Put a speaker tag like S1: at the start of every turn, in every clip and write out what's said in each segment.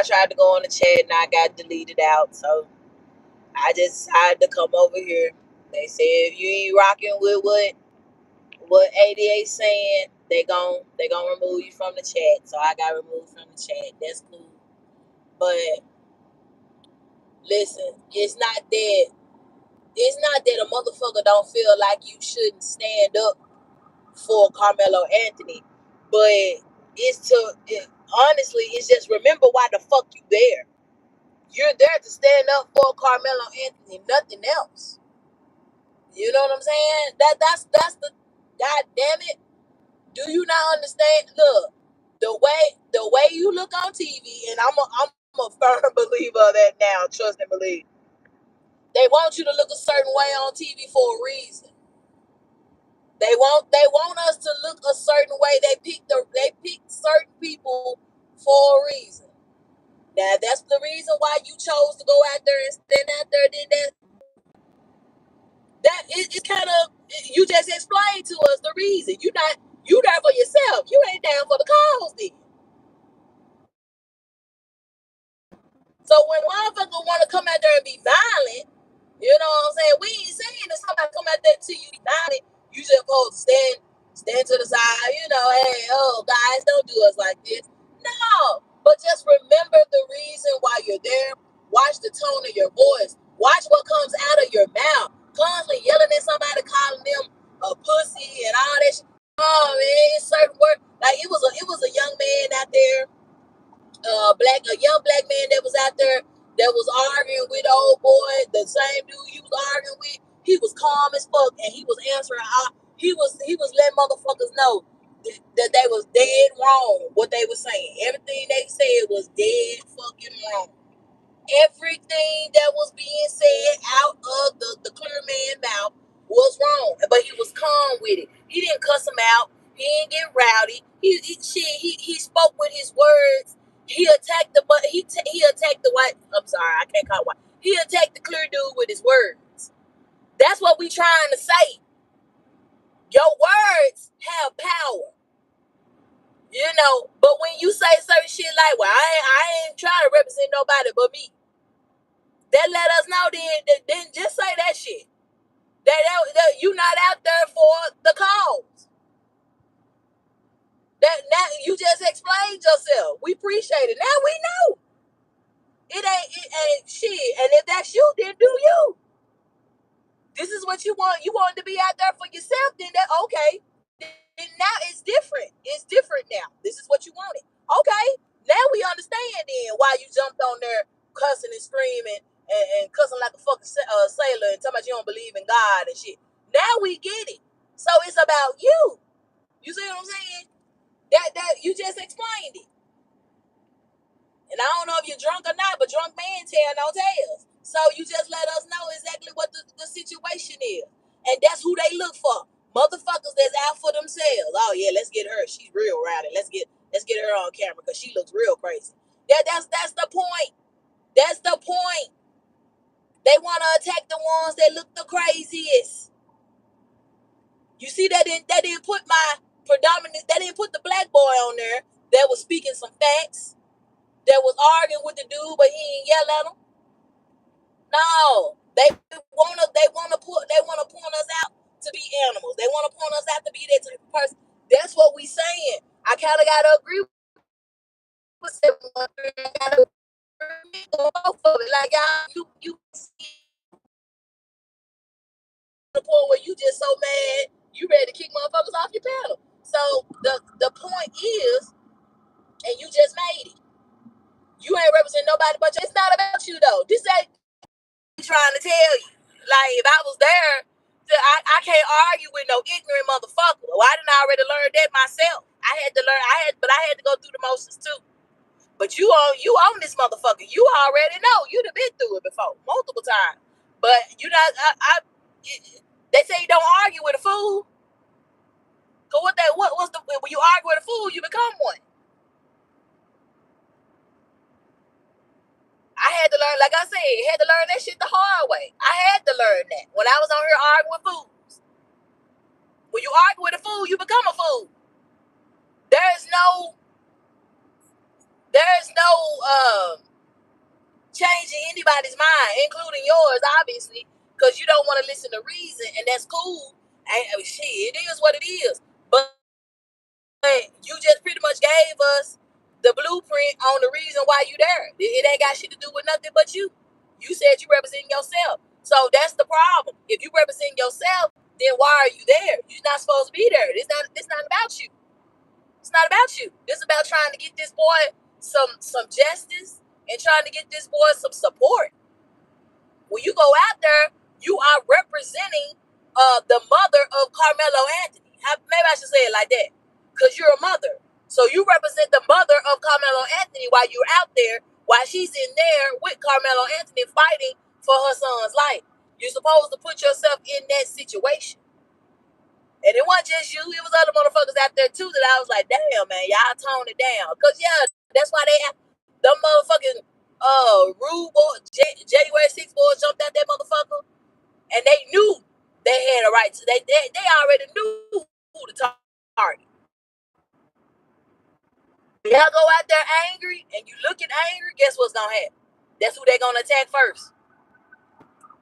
S1: I tried to go on the chat and I got deleted out. So I just decided to come over here. They said if you ain't rocking with what ADA saying, they gon' remove you from the chat. So I got removed from the chat. That's cool. But listen, it's not that a motherfucker don't feel like you shouldn't stand up for Carmelo Anthony, but honestly, it's just remember why the fuck you there. You're there to stand up for Carmelo Anthony, nothing else. You know what I'm saying? That's the God damn it. Do you not understand? Look, the way you look on TV, and I'm a firm believer of that now. Trust and believe. They want you to look a certain way on TV for a reason. They want us to look a certain way. They pick certain people for a reason. Now that's the reason why you chose to go out there and stand out there. Then it's kind of, you just explained to us the reason. You there for yourself. You ain't down for the cause then. So when motherfuckers want to come out there and be violent, you know what I'm saying? We ain't saying that somebody come out there to you be violent. You just supposed to stand to the side. You know, hey, oh guys, don't do us like this. No, but just remember the reason why you're there. Watch the tone of your voice. Watch what comes out of your mouth. Constantly yelling at somebody, calling them a pussy and all that shit. Oh man, it's certain words. Like it was a young man out there, a young black man that was out there that was arguing with old boy, the same dude he was arguing with. He was calm as fuck, and he was answering. He was letting motherfuckers know that they was dead wrong. What they were saying, everything they said was dead fucking wrong. Everything that was being said out of the clear man mouth was wrong, but he was calm with it. He didn't cuss him out. He didn't get rowdy. He spoke with his words. He attacked he attacked the white. I'm sorry, I can't call it white. He attacked the clear dude with his words. That's what we trying to say. Your words have power. You know, but when you say certain shit like, well, I ain't trying to represent nobody but me. That let us know then just say that shit. That you not out there for the cause. That now you just explained yourself. We appreciate it. Now we know. It ain't shit. And if that's you, then do you. This is what you want. You want to be out there for yourself, then that okay. Then now it's different. It's different now. This is what you wanted. Okay. Now we understand then why you jumped on there cussing and screaming and cussing like a fucking sailor and talking about you don't believe in God and shit. Now we get it. So it's about you. You see what I'm saying? That you just explained it. And I don't know if you're drunk or not, but drunk man tell no tales. So you just let us know exactly what the situation is. And that's who they look for. Motherfuckers that's out for themselves. Oh yeah, let's get her. She's real rowdy. Let's get her on camera because she looks real crazy. That's the point. That's the point. They want to attack the ones that look the craziest. You see, that didn't put the black boy on there that was speaking some facts, that was arguing with the dude, but he didn't yell at him. No, they wanna point us out to be animals. They wanna point us out to be that type of person. That's what we saying. I kind of gotta agree with 713. I gotta agree with both of it. Like y'all, you see the point where you just so mad, you ready to kick motherfuckers off your pedal. So the point is, and you just made it. You ain't represent nobody but you. It's not about you though. This ain't trying to tell you. Like if I was there, I can't argue with no ignorant motherfucker. Well, I didn't already learn that myself. I had to go through the motions too. But you on this motherfucker. You already know. You'd have been through it before multiple times. But you not. They say you don't argue with a fool. Cause what's when you argue with a fool, you become one. I had to learn, like I said, had to learn that shit the hard way. I had to learn that when I was on here arguing with fools. When you argue with a fool, you become a fool. There's no anybody's mind, including yours, obviously, because you don't want to listen to reason, and that's cool. And shit, it is what it is. But you just pretty much gave us the blueprint on the reason why you there. It ain't got shit to do with nothing but you. You said you represent yourself. So that's the problem. If you represent yourself, then why are you there? You're not supposed to be there. It's not about you. It's not about you. It's about trying to get this boy some justice and trying to get this boy some support. When you go out there, you are representing the mother of Carmelo Anthony. Maybe I should say it like that, because you're a mother. So you represent the mother of Carmelo Anthony while you're out there, while she's in there with Carmelo Anthony fighting for her son's life. You're supposed to put yourself in that situation. And it wasn't just you, it was other motherfuckers out there too that I was like, damn, man, y'all tone it down. Because, yeah, that's why them motherfucking rude boy, January 6th boys jumped out that motherfucker. And they knew they had a right to, they already knew who to target. Y'all go out there angry and you looking angry, guess what's going to happen? That's who they going to attack first.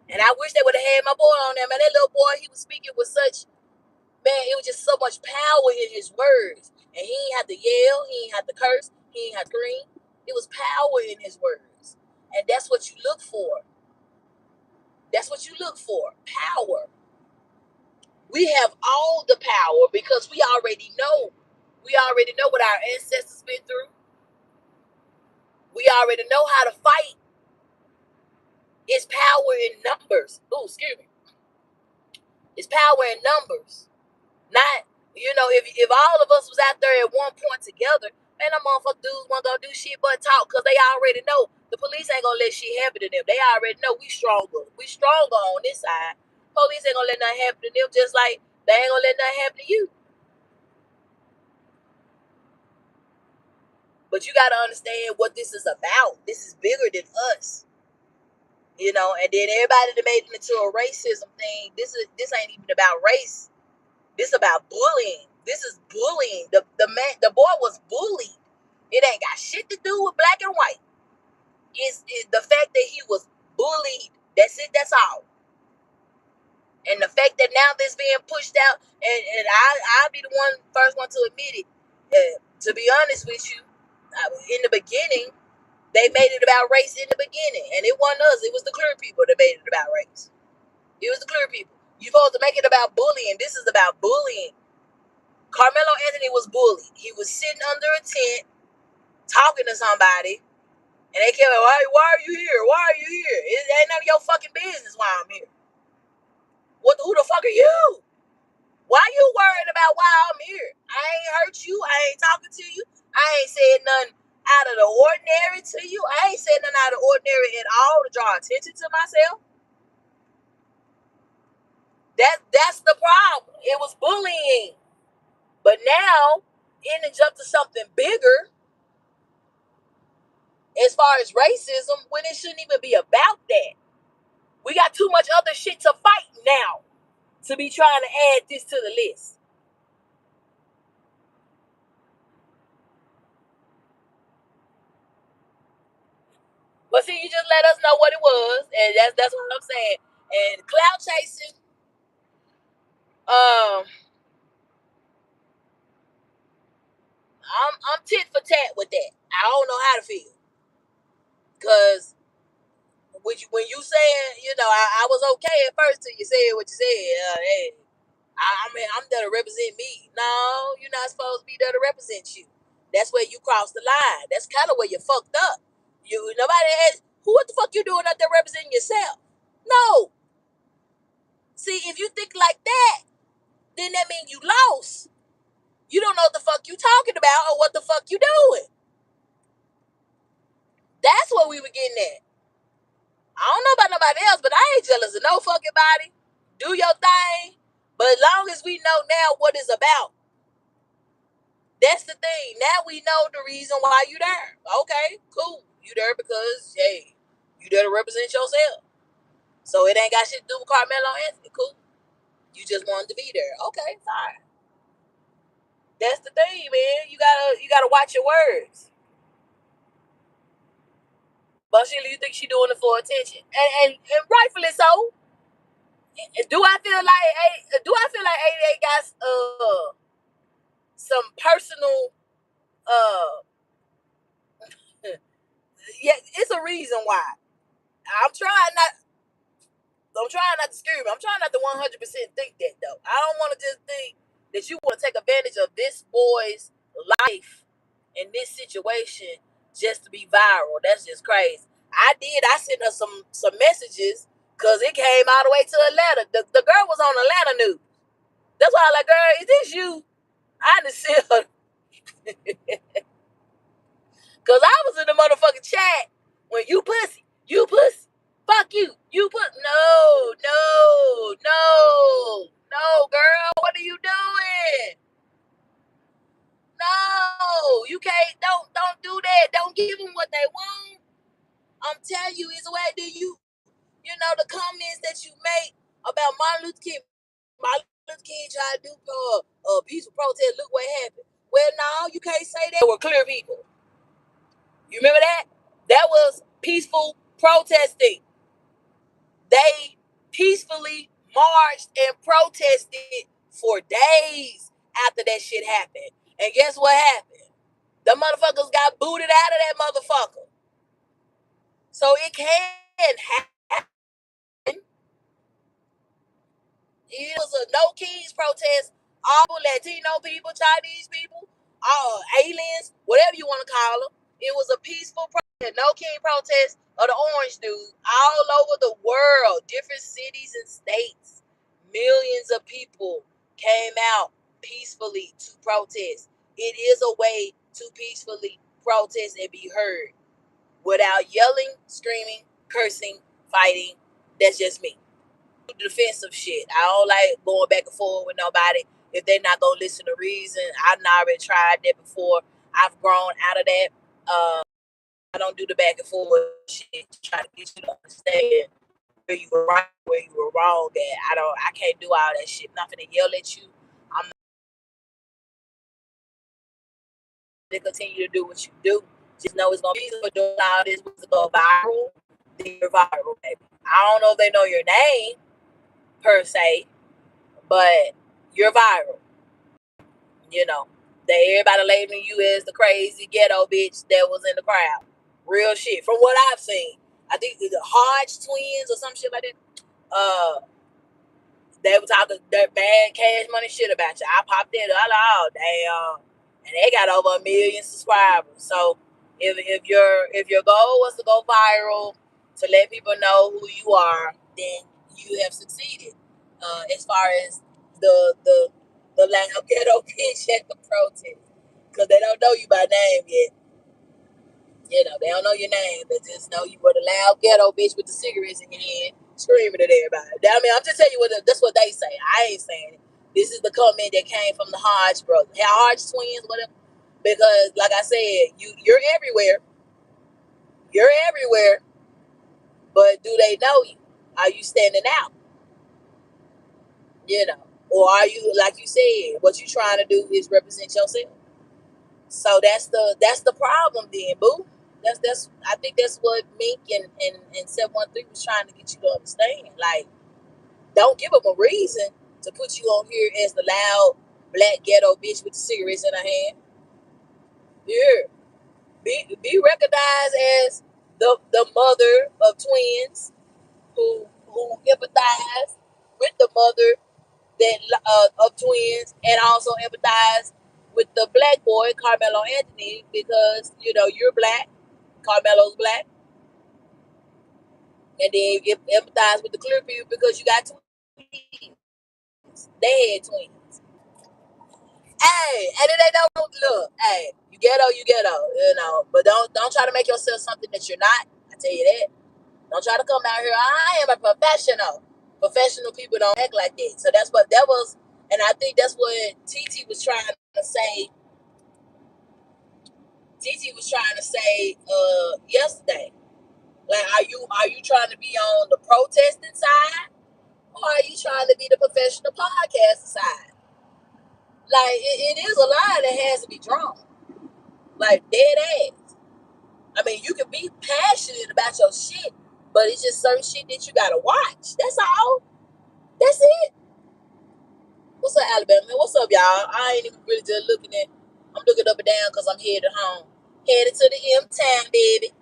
S1: And I wish they would have had my boy on there, man. That little boy, he was speaking with such, man, it was just so much power in his words. And he ain't have to yell. He ain't have to curse. He ain't have to scream. It was power in his words. And that's what you look for. That's what you look for. Power. We have all the power because we already know. We already know what our ancestors been through. We already know how to fight. It's power in numbers. Oh, excuse me. It's power in numbers. Not, if all of us was out there at one point together, man, them motherfuckers dudes won't gonna do shit but talk because they already know the police ain't gonna let shit happen to them. They already know we stronger. We stronger on this side. Police ain't gonna let nothing happen to them just like they ain't gonna let nothing happen to you. But you gotta understand what this is about. This is bigger than us. And then everybody that made it into a racism thing, this ain't even about race. This about bullying. This is bullying. The boy was bullied. It ain't got shit to do with black and white. It's the fact that he was bullied. That's it. That's all. And the fact that now this being pushed out, and I'll be the first one to admit it. To be honest with you, in the beginning, they made it about race in the beginning, and it wasn't us. It was the clear people that made it about race. It was the clear people. You're supposed to make it about bullying. This is about bullying. Carmelo Anthony was bullied. He was sitting under a tent talking to somebody, and they came like, why are you here? Why are you here? It ain't none of your fucking business why I'm here. Who the fuck are you? Why you worried about why I'm here? I ain't hurt you. I ain't talking to you. I ain't said nothing out of the ordinary to you. I ain't said nothing out of the ordinary at all to draw attention to myself. That's the problem. It was bullying. But now, it jumped to something bigger as far as racism, when it shouldn't even be about that. We got too much other shit to fight now to be trying to add this to the list. But see, you just let us know what it was, and that's what I'm saying. And cloud chasing, I'm tit for tat with that. I don't know how to feel, cause when you saying, I was okay at first till you said what you said. Hey, I'm there to represent me. No, you're not supposed to be there to represent you. That's where you cross the line. That's kind of where you fucked up. Nobody asked, what the fuck you doing out there representing yourself? No. See, if you think like that, then that means you lost. You don't know what the fuck you talking about or what the fuck you doing. That's what we were getting at. I don't know about nobody else, but I ain't jealous of no fucking body. Do your thing. But as long as we know now what it's about, that's the thing. Now we know the reason why you there. Okay, cool. You there because, hey, you there to represent yourself. So it ain't got shit to do with Carmelo Anthony. Cool. You just wanted to be there. Okay, fine. That's the thing, man. You gotta watch your words. Bunch Sheila, you think she doing it for attention, and rightfully so. Do I feel like 88 got some personal yeah, it's a reason why. I'm trying not to scare me. I'm trying not to 100% think that though. I don't want to just think that you want to take advantage of this boy's life in this situation just to be viral. That's just crazy. I sent her some messages because it came all the way to Atlanta. The girl was on Atlanta news. That's why I'm like, girl, is this you? I just sent her. Because I was in the motherfucking chat when you pussy, fuck you, no, girl, what are you doing? No, you can't, don't do that. Don't give them what they want. I'm telling you, it's where do you know, the comments that you make about Martin Luther King. Martin Luther King tried to do peaceful protest. Look what happened. Well, no, you can't say that. There were clear people. You remember that? That was peaceful protesting. They peacefully marched and protested for days after that shit happened. And guess what happened? The motherfuckers got booted out of that motherfucker. So it can happen. It was a no kings protest. All Latino people, Chinese people, all aliens, whatever you want to call them. It was a peaceful protest, no king protest of the orange dude all over the world, different cities and states. Millions of people came out peacefully to protest. It is a way to peacefully protest and be heard without yelling, screaming, cursing, fighting. That's just me. Defensive shit. I don't like going back and forth with nobody if they're not gonna listen to reason. I've already tried that before. I've grown out of that. I don't do the back and forth shit to try to get you to understand where you were right, where you were wrong at. I can't do all that shit. I'm not gonna yell at you. I'm not gonna continue to do what you do. Just know it's gonna be for doing all this was to go viral. Then you're viral, baby. I don't know if they know your name per se, but you're viral. You know, that everybody labeling you as the crazy ghetto bitch that was in the crowd. Real shit. From what I've seen, I think the Hodge twins or some shit like that. They were talking that bad cash money shit about you. I popped in. I like, oh damn, and they got over 1 million subscribers. So if your goal was to go viral, to let people know who you are, then you have succeeded. As far as the loud ghetto bitch at the protest, because they don't know you by name yet. You know, they don't know your name. They just know you were the loud ghetto bitch with the cigarettes in your hand, screaming at everybody. I mean, I'm just telling you that's what they say. I ain't saying it. This is the comment that came from the Hodge brothers, Hodge twins, whatever. Because, like I said, you're everywhere. You're everywhere. But do they know you? Are you standing out? You know, or are you, like you said, what you trying to do is represent yourself? So that's the problem then, boo. That's I think that's what Mink and 713 was trying to get you to understand. Like, don't give them a reason to put you on here as the loud black ghetto bitch with the cigarettes in her hand. Yeah. Be recognized as the mother of twins who empathize with the mother of twins, and also empathize with the black boy Carmelo Anthony, because you know you're black, Carmelo's black, and then you empathize with the clear people because you got twins. They had twins. Hey, and it ain't no look. Hey, you ghetto, you know. But don't try to make yourself something that you're not. I tell you that. Don't try to come out here. I am a professional. Professional people don't act like that. So that's what that was, and I think that's what TT was trying to say. TT was trying to say yesterday. Like, are you trying to be on the protesting side, or are you trying to be the professional podcast side? Like, it is a line that has to be drawn. Like, dead ass. I mean, you can be passionate about your shit, but it's just certain shit that you gotta watch. That's all. That's it. What's up, Alabama? What's up, y'all? I ain't even really just looking at. I'm looking up and down because I'm headed home. Headed to the M town, baby.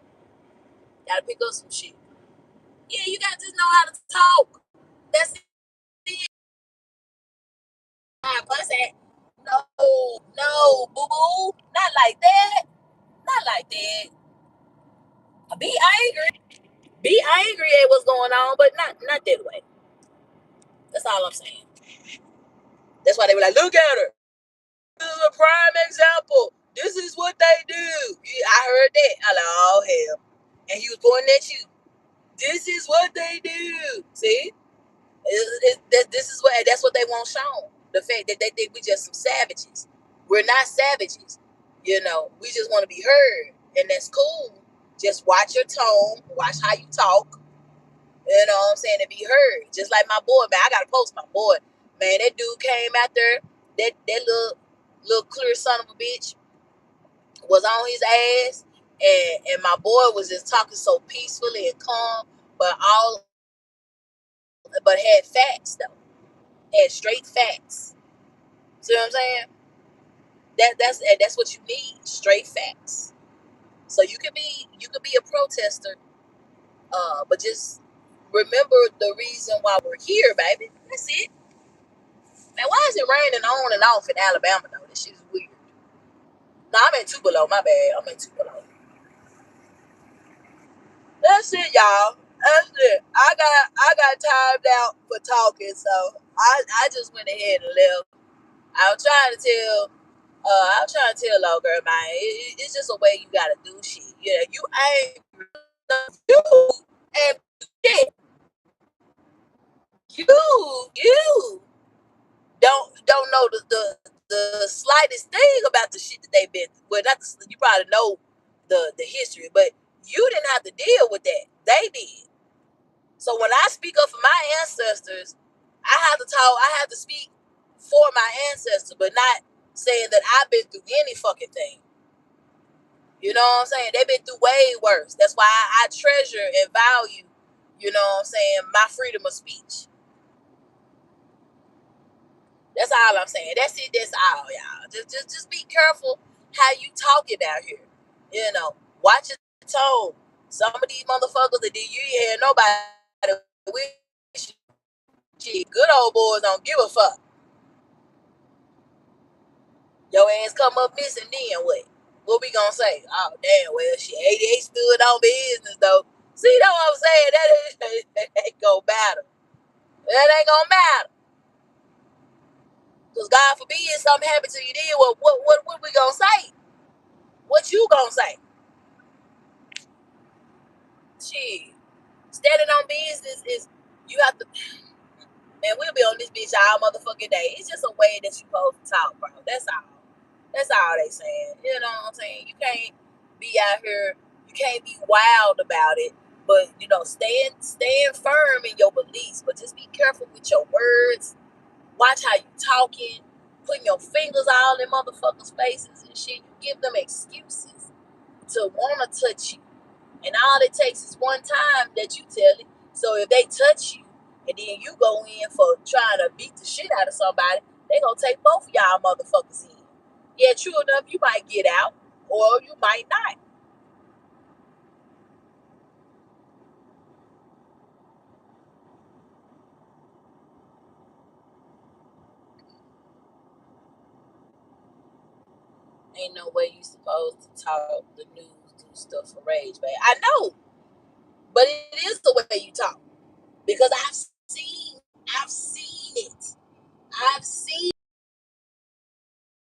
S1: Gotta pick up some shit. Yeah, you gotta just know how to talk. That's it. No, boo boo. Not like that. Not like that. Be angry. Be angry at what's going on, but not that way. That's all I'm saying. That's why they were like, look at her. This is a prime example. This is what they do. I heard that. I like, oh hell. And he was pointing at you. This is what they do. See? This is what that's what they want shown. The fact that they think we just some savages. We're not savages. We just want to be heard. And that's cool. Just watch your tone, watch how you talk, you know what I'm saying, to be heard. Just like my boy, man. I gotta post my boy. Man, that dude came out there, that little clear son of a bitch was on his ass, and my boy was just talking so peacefully and calm, but had facts though. Had straight facts. See what I'm saying? That's what you need, straight facts. So you could be a protester, but just remember the reason why we're here, baby. That's it. Now, why is it raining on and off in Alabama though? This shit is weird. No, I'm in Tupelo. My bad. I'm in Tupelo. That's it, y'all. That's it. I got timed out for talking, so I just went ahead and left. I was trying to tell old girl, man, it's just a way you gotta do shit. Yeah, you ain't you and shit. You don't know the slightest thing about the shit that they've been. Well, not the, you probably know the history, but you didn't have to deal with that. They did. So when I speak up for my ancestors, I have to speak for my ancestors, but not saying that I've been through any fucking thing. You know what I'm saying? They've been through way worse. That's why I treasure and value, you know what I'm saying, my freedom of speech. That's all I'm saying. That's it. That's all, y'all. Just be careful how you talking out here. Watch your tone. Some of these motherfuckers that you ain't had nobody with you. Good old boys don't give a fuck. Your ass come up missing, then what? What we gonna say? Oh damn, well she 88 stood on business though. See, that's what I'm saying. That ain't gonna matter. That ain't gonna matter. Cause God forbid something happen to you then. What we gonna say? What you gonna say? Shit. Standing on business is you have to. Man, we'll be on this bitch all motherfucking day. It's just a way that you supposed to talk, bro. That's all. That's all they saying. You know what I'm saying? You can't be out here. You can't be wild about it. But stand firm in your beliefs. But just be careful with your words. Watch how you talking. Putting your fingers all in motherfuckers' faces and shit. You give them excuses to want to touch you. And all it takes is one time that you tell it. So if they touch you and then you go in for trying to beat the shit out of somebody, they gonna take both of y'all motherfuckers in. Yeah, true enough, you might get out or you might not. Ain't no way you supposed to talk the news, do stuff for rage, babe. I know, but it is the way you talk because I've seen it. I've seen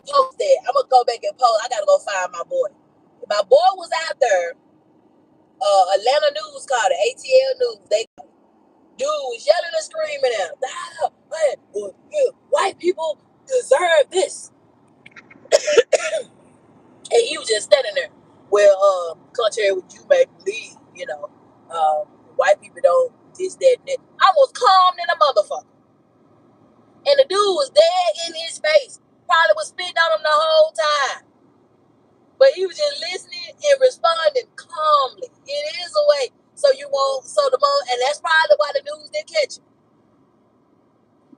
S1: post that. I'm gonna go back and post. I gotta go find my boy. My boy was out there. Atlanta News called it ATL News. They dude was yelling and screaming at him. White people deserve this, and he was just standing there. Well, contrary to what you may believe, white people don't this, that, and that. I was calm than a motherfucker, and the dude was dead in his face. Probably was spitting on him the whole time, but he was just listening and responding calmly. It is a way. So you won't. So the most, and that's probably why the news didn't catch him.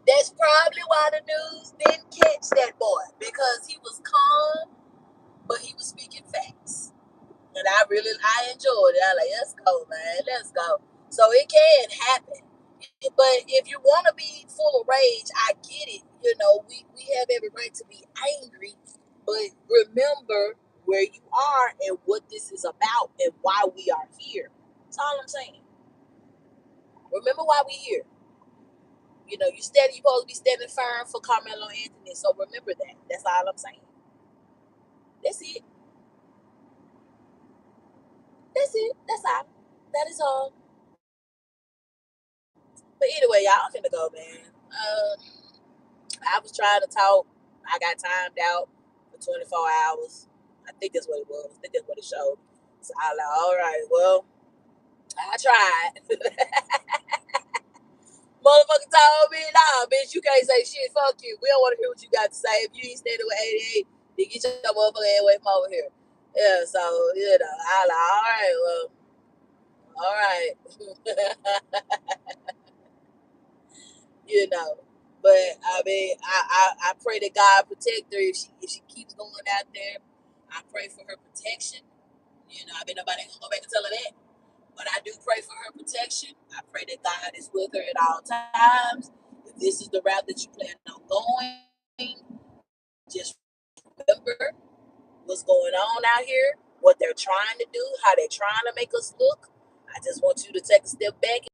S1: That's probably why the news didn't catch that boy, because he was calm, but he was speaking facts. And I enjoyed it. I like, let's go, man, let's go. So it can happen. But if you want to be full of rage, I get it. We have every right to be angry, but remember where you are and what this is about and why we are here. That's all I'm saying. Remember why we're here. You're supposed to be standing firm for Carmelo Anthony. So remember that. That's all I'm saying. That's it. That's it. That's all. That is all. But anyway, y'all, I'm finna go, man. I was trying to talk. I got timed out for 24 hours. I think that's what it was. I think that's what it showed. So I was like, all right, well, I tried. Motherfucker told me, nah, bitch, you can't say shit. Fuck you. We don't want to hear what you got to say. If you ain't standing with 88, then get your motherfucker ass away from over here. Yeah, so, I was like, all right, well, all right. you know. But I mean, I pray that God protect her if she keeps going out there. I pray for her protection. I mean, nobody gonna go back and tell her that. But I do pray for her protection. I pray that God is with her at all times. If this is the route that you plan on going, just remember what's going on out here, what they're trying to do, how they're trying to make us look. I just want you to take a step back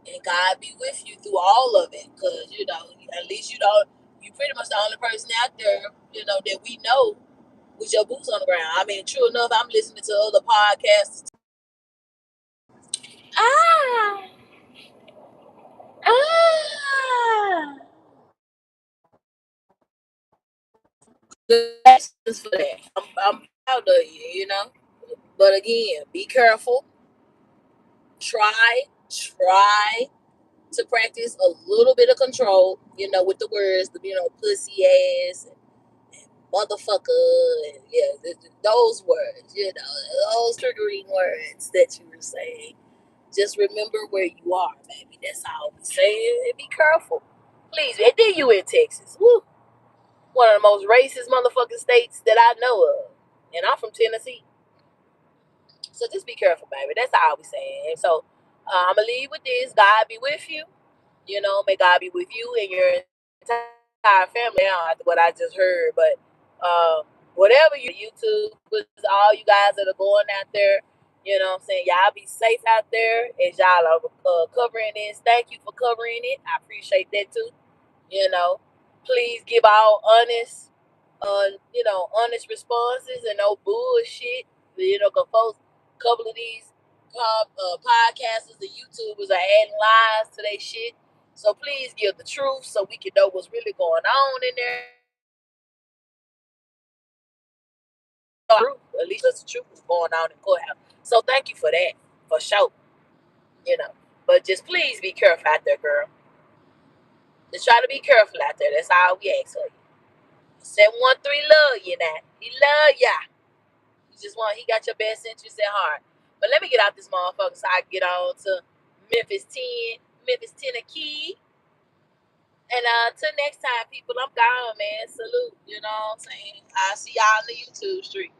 S1: and God be with you through all of it. Because, at least you pretty much the only person out there, that we know with your boots on the ground. I mean, true enough, I'm listening to other podcasts. Ah, ah. Congratulations for that. I'm proud of you. But again, be careful. Try to practice a little bit of control, with the words, pussy ass and motherfucker, and those words, those triggering words that you were saying. Just remember where you are, baby. That's all we saying. And be careful, please. And then you in Texas, woo, one of the most racist motherfucking states that I know of, and I'm from Tennessee. So just be careful, baby. That's all we saying. And so I'm gonna leave with this. God be with you. May God be with you and your entire family. Now, after what I just heard, but whatever YouTube with all you guys that are going out there, what I'm saying, y'all be safe out there as y'all are covering this. Thank you for covering it. I appreciate that too. You know, please give all honest, honest responses and no bullshit. Cause folks, a couple of these podcasters and YouTubers are adding lies to their shit. So please give the truth so we can know what's really going on in there. At least that's the truth what's going on in courthouse. So thank you for that, for sure. But just please be careful out there, girl. Just try to be careful out there. That's all we ask of you. 713 love you now. He love ya. He got your best interest at heart. But let me get out this motherfucker so I can get on to Memphis 10, Memphis Tennessee. And till next time, people, I'm gone, man. Salute. You know what I'm saying? I'll see y'all on the YouTube street.